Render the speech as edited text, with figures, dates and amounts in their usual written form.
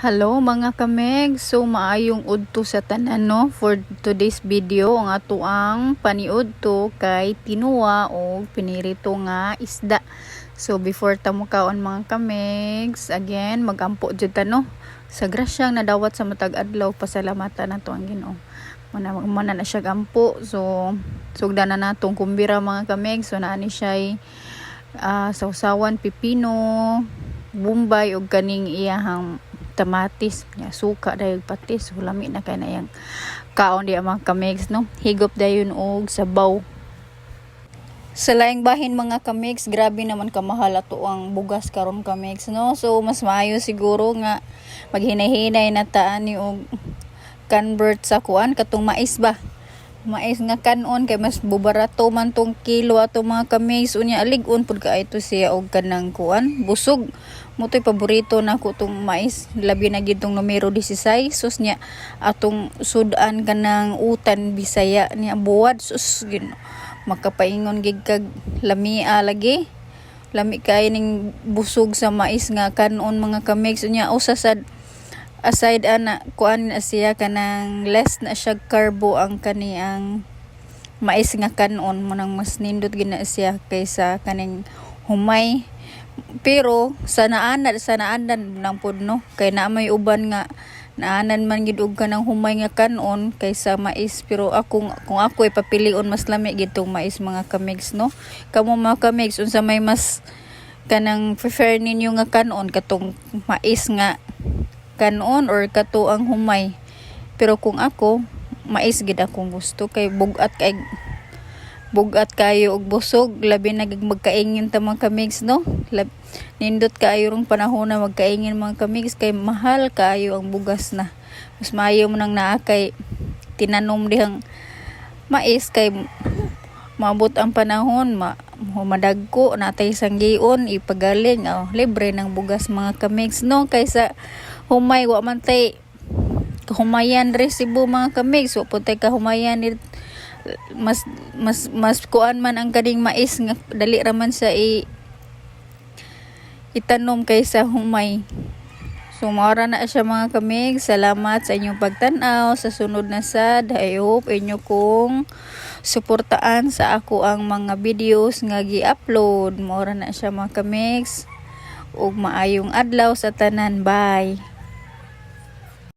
Hello mga kameg, so maayong udto sa tanan no for today's video. Ang ato ang paniudto kay tinuwa o pinirito nga isda. So before ta mo kaon mga kamegs, again magampo jud ta no sa grasyang nadawat sa matag adlaw. Pasalamatan nato ang Ginoo. Mana na siya gampo, so sugdan na natong kumbira mga kameg. So naani siya sausawan pipino, bumbay ug kaning iyahang tamatis nya suka dayog patis, lami na kay na yang kaon di mga kamegs no. Higop dayon og sabaw. Sa laing bahin mga kamegs, grabe naman kamahal ato ang bugas karon kamegs no. So mas maayo siguro nga maghinay-hinay na taan ni og convert sa kuan katong mais ba. Mais nga kanon kay mas bubarato man tong kilo ato mga kamegs. Unya alig-on pud ka ito siya og kanang kuan busog. Motoy paborito na ko tong mais, labi na gid tong numero 16. Sus nya atong sudan kanang utan Bisaya niya buwad, sus gin makapaingon gid kag lamia lagi. Lami kay ning busog sa mais nga kanon mga kamegs. Unya usasad aside ana kuan na siya kanang less na siya carbo ang kaniyang mais nga kanon mo nang mas nindot gina siya kaysa kaning humay. Pero sanaanan lang pod no, kay na may uban nga naanan man gid og kanang humay nga kanon kaysa mais. Pero kung ako papilion mas lami gid tong mais mga kamegs no. Kamo mga kamegs, unsa may mas kanang prefer ninyo nga kanon, katong mais nga kanon or kato ang humay? Pero kung ako, mais gid akong gusto kay bugat kayo og busog, labi na magkaingin ta mga kamegs no. Nindot kayo rong panahon na magkaingin mga kamegs kay mahal kayo ang bugas na. Mas maayo mo nang naa kay tinanom dihang mais kay maabot ang panahon madagko natay sanggion ipagaling libre ng bugas mga kamegs no, kaysa humay wa man tay kahumayan resibo mga kamegs. Wa pud tay kahumayan ni mas kuan man ang kading mais nga dali ra man sa itanom kaysa humay. So maura na siya mga kamig. Salamat sa inyong pagtanaw. Sa sunod na sad, I hope inyo kong suportaan sa ako ang mga videos nga gi-upload. Maura na siya mga kamigs. Ug maayong adlaw sa tanan. Bye.